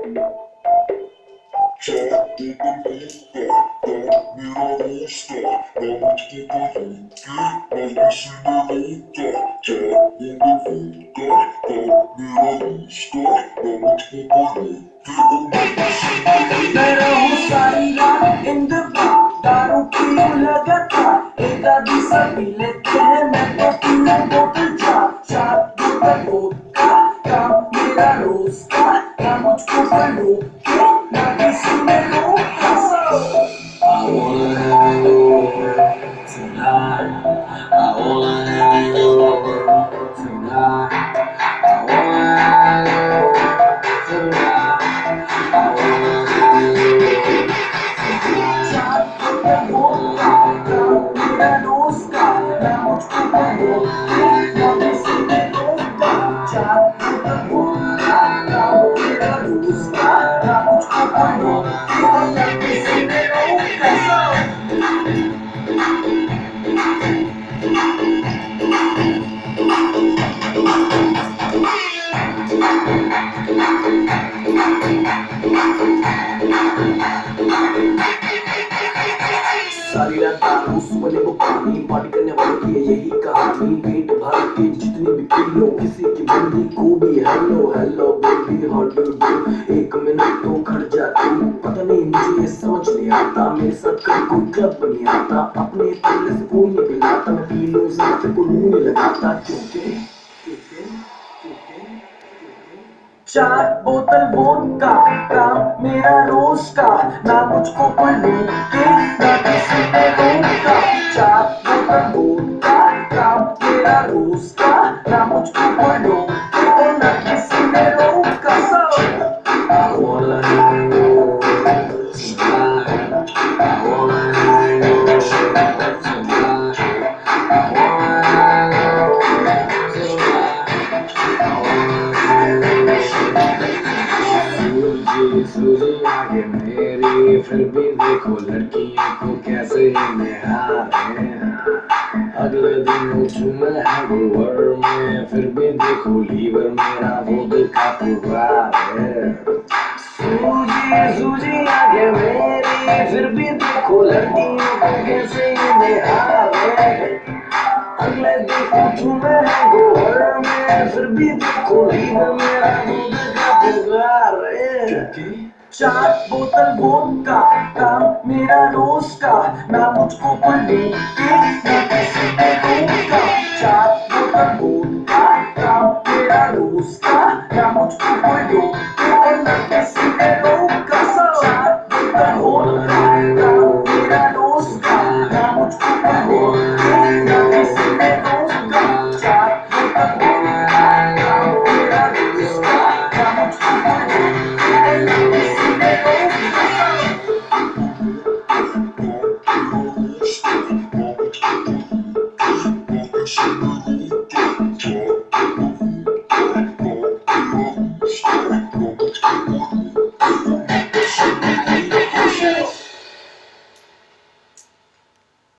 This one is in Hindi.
चार बोतल वोडका का मेरा रोज का ना मुझको कोई रोके ना किसी ने रोका। चार बोतल वोडका का मेरा रोज का ना मुझको कोई रोके और ना किसी ने मैं रोका। रहूं सारी रात इन द बार, दारू पीऊं लगातार, एक आधी सब पी लेते हैं, मैं तो पीऊं बोतल चार। चार बोतल वोडका का मेरा रोज का, ना मुझको कोई रोके ना किसी ने रोका। I wanna have it over tonight. I wanna have it over tonight. I wanna have it over tonight. I wanna have it over tonight. चार बोतल वोडका का मेरा दोस्त का, ना मुझको कोई रोके ना किसी ने रोका। चार बोतल वोडका का मेरा दोस्त का, ना मुझको कोई रोके ना किसी ने रोका। सारी रात दारू सुबह को पानी, पार्टी करने वालों की है यही कहानी। पेट भर के जितनी भी पी लो, किसी की बंदी को भी hello hello baby how do do. एक मिनट तो खड़ जा तू, पता नहीं मुझे ये समझ नहीं आता, मेरे साथ कभी कोई क्लब नहीं आता, अपने पल्ले से कोई नहीं पिलाता, मैं पी लूं सिर्फ फिर कोई मुंह नहीं लगाता। क्योंकि चार बोतल वोडका का मेरा रोज का, ना मुझको कोई रोके ना किसी ने रोका। चार बोतल वोडका का मेरा रोज का, ना मुझको कोई रोके और ना किसी ने रोका। I wanna hang over tonight. I wanna hang over tonight. I wanna hang over tonight. I wanna hang over सूझी सूझी आगे मेरी, फिर भी देखो लड़कियों को कैसे निहारे। अगले दिन उठूं मैं हैंगओवर में, फिर भी देखो लीवर मेरा वोडका पूरा है। सूझी सूझी आगे मेरी, फिर भी देखो लड़कियों को कैसे निहारे। अगले दिन उठूं मैं हैंगओवर में, फिर भी देखो लीवर मेरा वोडका पूरा है। चार बोतल वोडका का मेरा रोज का, ना मुझको कोई रोके ना किसी ने रोका। चार बोतल वोडका का मेरा रोज का, ना मुझको कोई